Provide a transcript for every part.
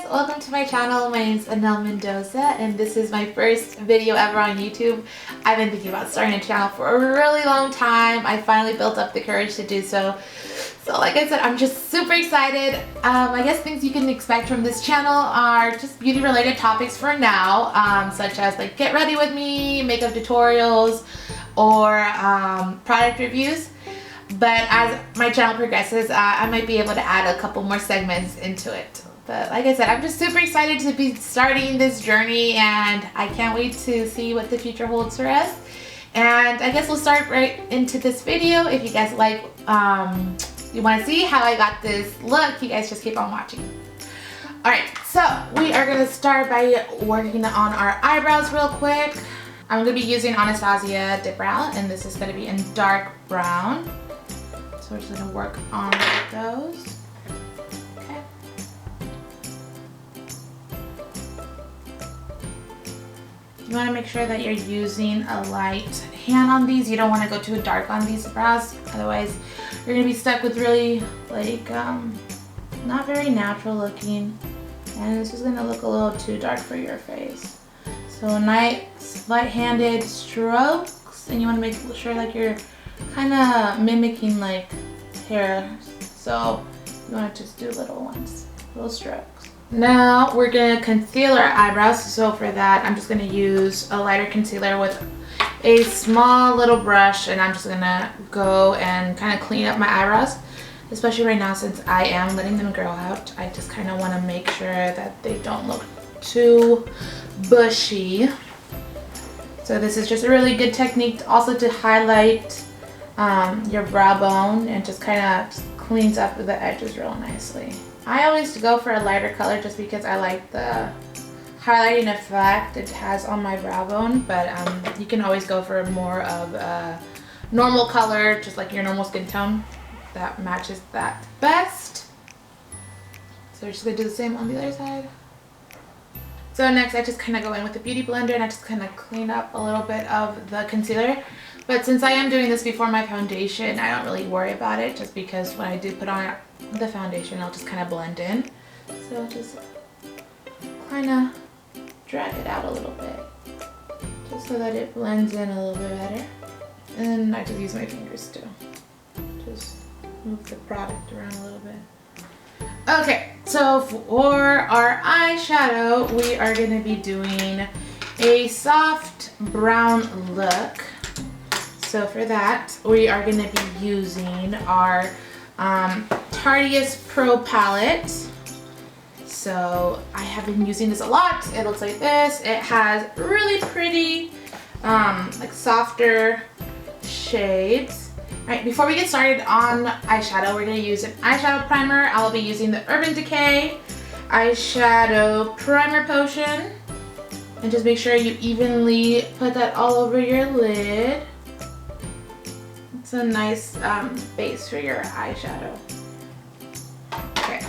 welcome to my channel. My name is Anel Mendoza and this is my first video ever on YouTube. I've been thinking about starting a channel for a really long time. I finally built up the courage to do so. So like I said, I'm just super excited. I guess things you can expect from this channel are just beauty related topics for now, such as like get ready with me, makeup tutorials, or product reviews. But as my channel progresses, I might be able to add a couple more segments into it. But like I said, I'm just super excited to be starting this journey and I can't wait to see what the future holds for us. And I guess we'll start right into this video. If you guys like, you want to see how I got this look, you guys just keep on watching. Alright, so we are going to start by working on our eyebrows real quick. I'm going to be using Anastasia Dip Brow and this is going to be in dark brown. So we're just going to work on those. Okay. You want to make sure that you're using a light hand on these. You don't want to go too dark on these brows. Otherwise, you're going to be stuck with really, like, not very natural looking. And this is going to look a little too dark for your face. So nice light-handed strokes. And you want to make sure like you're kind of mimicking like hair, so you want to just do little ones, little strokes. Now we're gonna conceal our eyebrows. So for that, I'm just gonna use a lighter concealer with a small little brush, and I'm just gonna go and kind of clean up my eyebrows. Especially right now, since I am letting them grow out, I just kind of want to make sure that they don't look too bushy. So this is just a really good technique also to highlight your brow bone and just kind of cleans up the edges real nicely. I always go for a lighter color just because I like the highlighting effect it has on my brow bone, but you can always go for more of a normal color, just like your normal skin tone that matches that best. So we're just going to do the same on the other side. So next I just kind of go in with the beauty blender and I just kind of clean up a little bit of the concealer. But since I am doing this before my foundation, I don't really worry about it just because when I do put on the foundation, it'll just kind of blend in. So I'll just kind of drag it out a little bit just so that it blends in a little bit better. And I just use my fingers too. Just move the product around a little bit. Okay, so for our eyeshadow, we are going to be doing a soft brown look. So for that, we are going to be using our Tartiest Pro palette. So I have been using this a lot. It looks like this. It has really pretty, like softer shades. Alright, before we get started on eyeshadow, we're going to use an eyeshadow primer. I'll be using the Urban Decay Eyeshadow Primer Potion. And just make sure you evenly put that all over your lid. It's a nice base for your eyeshadow. Okay.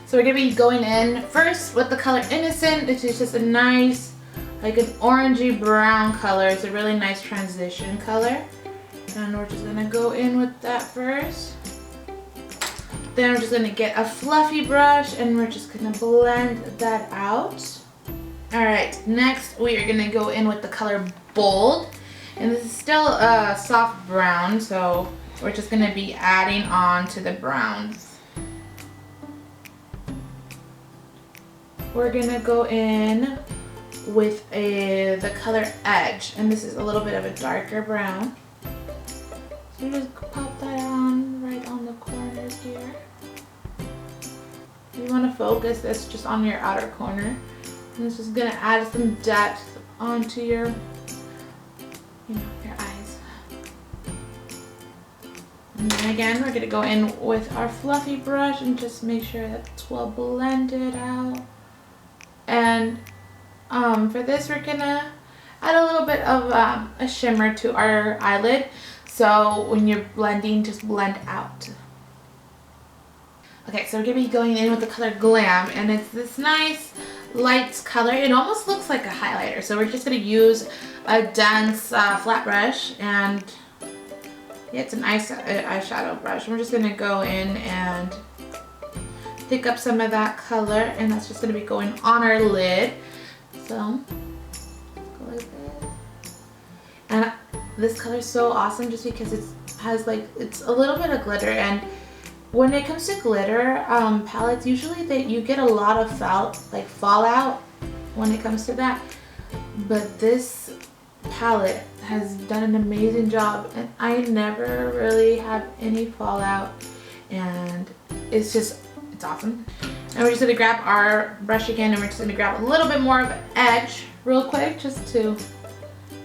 So we're going to be going in first with the color Innocent, which is just a nice, like an orangey brown color. It's a really nice transition color. And we're just going to go in with that first. Then we're just going to get a fluffy brush and we're just going to blend that out. Alright, next we are going to go in with the color Bold. And this is still a soft brown, so we're just going to be adding on to the browns. We're going to go in with the color Edge, and this is a little bit of a darker brown. So just pop that on right on the corners here. You want to focus this just on your outer corner. And this is going to add some depth onto your, your eyes. And then again, we're going to go in with our fluffy brush and just make sure that it's well blended out. And for this, we're going to add a little bit of a shimmer to our eyelid. So when you're blending, just blend out. Okay, so we're going to be going in with the color Glam, and it's this nice light color. It almost looks like a highlighter. So we're just going to use a dense flat brush, and yeah, it's an eyeshadow brush. We're just going to go in and pick up some of that color, and that's just going to be going on our lid. So go like this. And this color is so awesome just because it's a little bit of glitter, and when it comes to glitter palettes, usually you get a lot of fallout when it comes to that, but this palette has done an amazing job, and I never really have any fallout, and it's awesome. And we're just going to grab our brush again, and we're just going to grab a little bit more of an edge real quick just to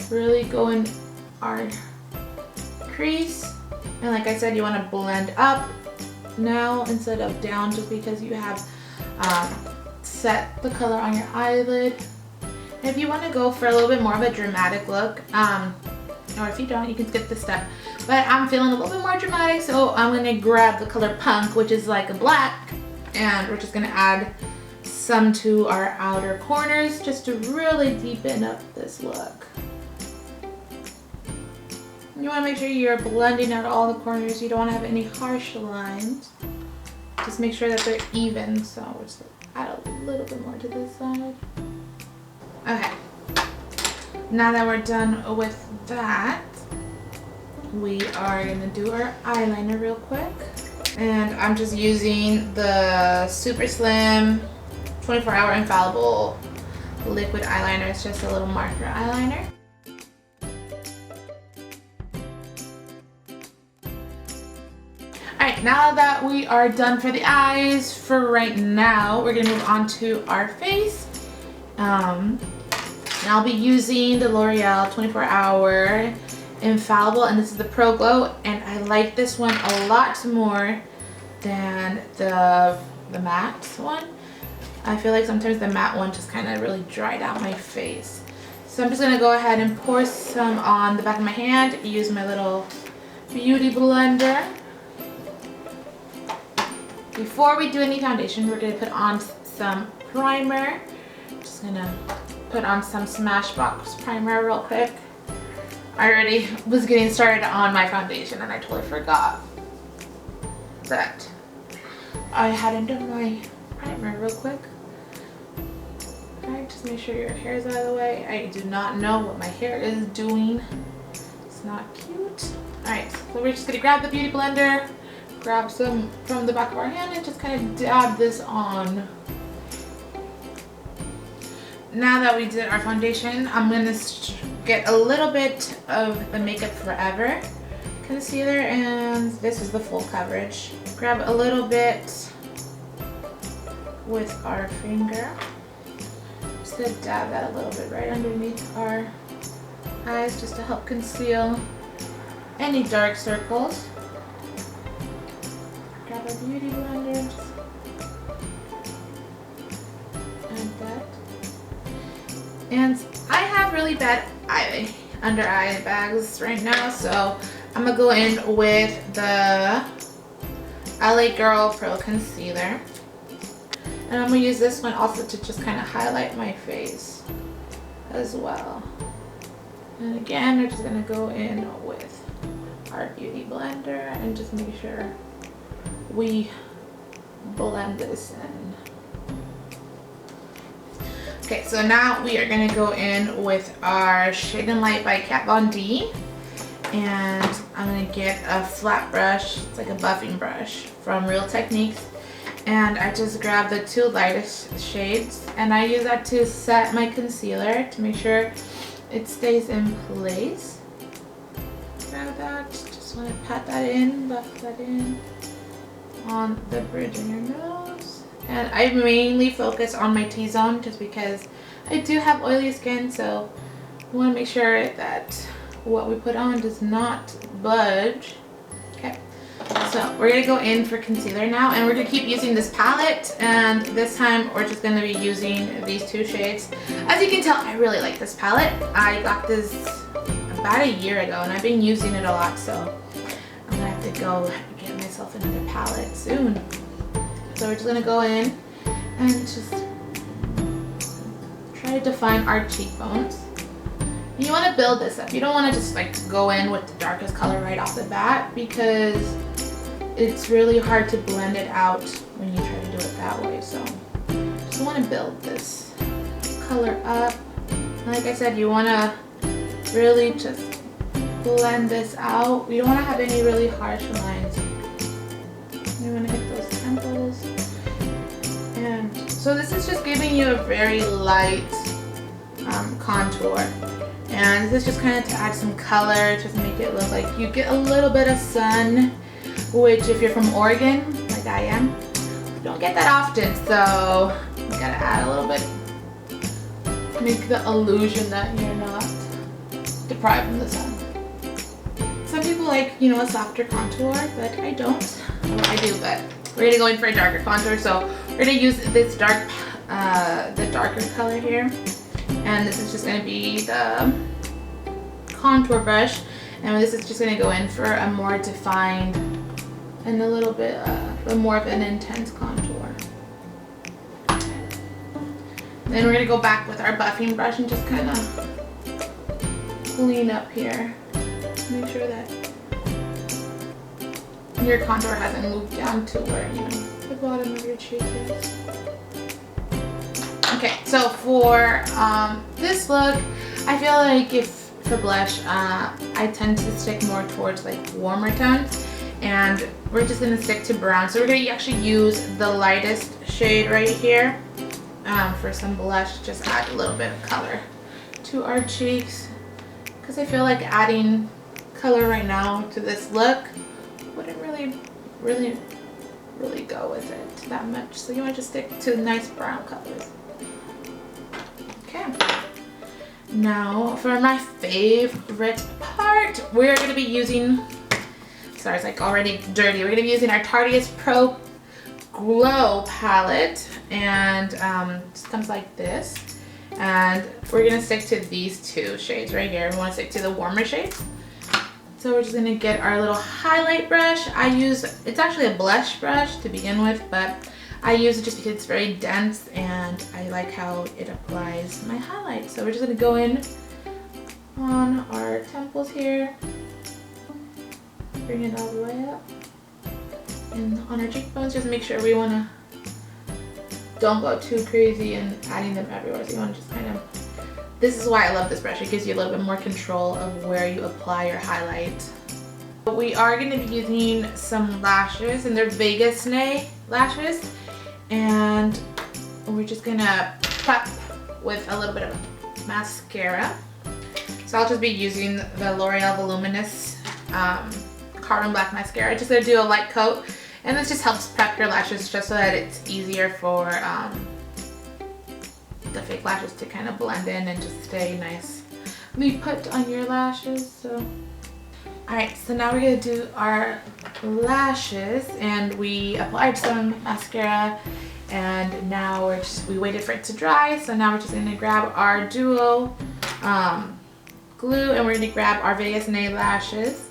really go in our crease. And like I said, you want to blend up now instead of down, just because you have set the color on your eyelid. And if you want to go for a little bit more of a dramatic look, or if you don't, you can skip this step. But I'm feeling a little bit more dramatic, so I'm going to grab the color Punk, which is like a black, and we're just going to add some to our outer corners just to really deepen up this look. You want to make sure you're blending out all the corners. You don't want to have any harsh lines. Just make sure that they're even. So we'll just add a little bit more to this side. Okay. Now that we're done with that, we are going to do our eyeliner real quick. And I'm just using the Super Slim 24-hour Infallible liquid eyeliner. It's just a little marker eyeliner. Alright, now that we are done for the eyes, for right now, we're going to move on to our face. And I'll be using the L'Oreal 24-hour Infallible, and this is the Pro Glow, and I like this one a lot more than the matte one. I feel like sometimes the matte one just kind of really dried out my face. So I'm just going to go ahead and pour some on the back of my hand, use my little beauty blender. Before we do any foundation, we're going to put on some primer. Just going to put on some Smashbox primer real quick. I already was getting started on my foundation, and I totally forgot that I hadn't done my primer real quick. Alright, just make sure your hair is out of the way. I do not know what my hair is doing. It's not cute. Alright, so we're just going to grab the beauty blender, grab some from the back of our hand, and just kind of dab this on. Now that we did our foundation, I'm going to get a little bit of the Makeup Forever concealer, and this is the full coverage. Grab a little bit with our finger. Just to dab that a little bit right underneath our eyes, just to help conceal any dark circles. Grab a beauty blender, just add that. And I have really bad under eye bags right now, so I'm gonna go in with the LA Girl Pro Concealer. And I'm gonna use this one also to just kind of highlight my face as well. And again, we're just gonna go in with our beauty blender and just make sure we blend this in. Okay, so now we are going to go in with our Shade and Light by Kat Von D. And I'm going to get a flat brush. It's like a buffing brush from Real Techniques. And I just grab the two lightest shades. And I use that to set my concealer to make sure it stays in place. Grab that. Just want to pat that in, buff that in on the bridge of your nose. And I mainly focus on my T-zone just because I do have oily skin, so we want to make sure that what we put on does not budge. Okay, so we're going to go in for concealer now, and we're going to keep using this palette, and this time we're just going to be using these two shades. As you can tell, I really like this palette. I got this about a year ago, and I've been using it a lot, so I'm going to have to go get myself another palette soon. So we're just going to go in and just try to define our cheekbones. And you want to build this up. You don't want to just like go in with the darkest color right off the bat, because it's really hard to blend it out when you try to do it that way. So just want to build this color up. And like I said, you want to really just blend this out. You don't want to have any really harsh lines. You want to hit those temples. And so this is just giving you a very light contour. And this is just kind of to add some color, just make it look like you get a little bit of sun, which if you're from Oregon, like I am, you don't get that often. So you gotta add a little bit, make the illusion that you're not deprived from the sun. Some people like, you know, a softer contour, but I don't. Well, I do, but we're gonna go in for a darker contour. So we're gonna use this dark, the darker color here. And this is just going to be the contour brush, and this is just going to go in for a more defined and a little bit more of an intense contour. Then we're going to go back with our buffing brush and just kind of clean up here. Make sure that your contour hasn't moved down to where, you know, the bottom of your cheek is. Okay, so for this look, I feel like if for blush, I tend to stick more towards like warmer tones, and we're just gonna stick to brown. So we're gonna actually use the lightest shade right here for some blush. Just add a little bit of color to our cheeks, because I feel like adding color right now to this look wouldn't really go with it that much. So you want to just stick to nice brown colors. Okay, now for my favorite part, we're going to be using, sorry, it's like already dirty. We're going to be using our Tartiest Pro Glow palette, and it comes like this. And we're going to stick to these two shades right here. We want to stick to the warmer shades. So we're just going to get our little highlight brush. It's actually a blush brush to begin with, but I use it just because it's very dense and I like how it applies my highlight. So we're just going to go in on our temples here, bring it all the way up, and on our cheekbones, just make sure we want to don't go too crazy and adding them everywhere. So you want to just kind of, this is why I love this brush. It gives you a little bit more control of where you apply your highlight. We are going to be using some lashes, and they're Vegas lashes. And we're just gonna prep with a little bit of mascara. So I'll just be using the L'Oreal Voluminous Carbon Black Mascara. Just gonna do a light coat, and this just helps prep your lashes just so that it's easier for the fake lashes to kind of blend in and just stay nicely put on your lashes. So, alright, so now we're gonna do our lashes, and we applied some mascara, and now we waited for it to dry. So now we're just gonna grab our duo glue, and we're gonna grab our Vegas nail lashes,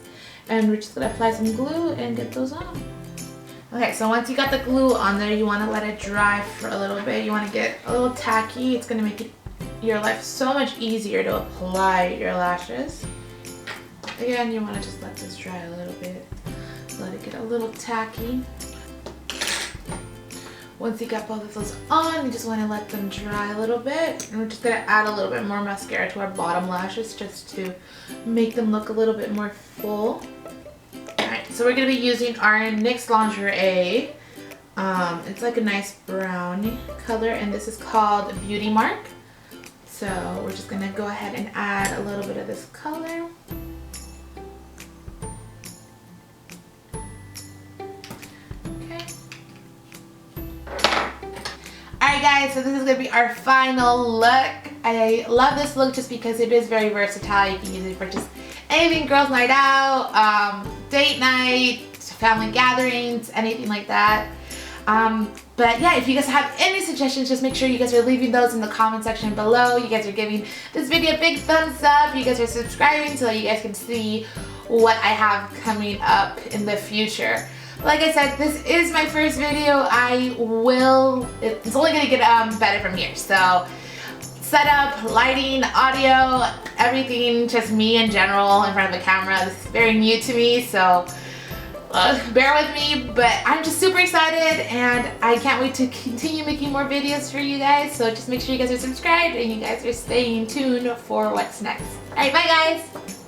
and we're just gonna apply some glue and get those on. Okay, so once you got the glue on there, you want to let it dry for a little bit. You want to get a little tacky. It's gonna make your life so much easier to apply your lashes. Again, you want to just let this dry a little bit. Let it get a little tacky. Once you got both of those on, you just want to let them dry a little bit. And we're just going to add a little bit more mascara to our bottom lashes just to make them look a little bit more full. Alright, so we're going to be using our NYX Lingerie. It's like a nice brown color, and this is called Beauty Mark. So we're just going to go ahead and add a little bit of this color. Alright guys, so this is going to be our final look. I love this look just because it is very versatile. You can use it for just anything, girls' night out, date night, family gatherings, anything like that. But yeah, if you guys have any suggestions, just make sure you guys are leaving those in the comment section below. You guys are giving this video a big thumbs up. You guys are subscribing so that you guys can see what I have coming up in the future. Like I said, this is my first video. It's only gonna get better from here. So setup, lighting, audio, everything, just me in general in front of the camera. This is very new to me, so bear with me, but I'm just super excited and I can't wait to continue making more videos for you guys. So just make sure you guys are subscribed and you guys are staying tuned for what's next. Alright, bye guys!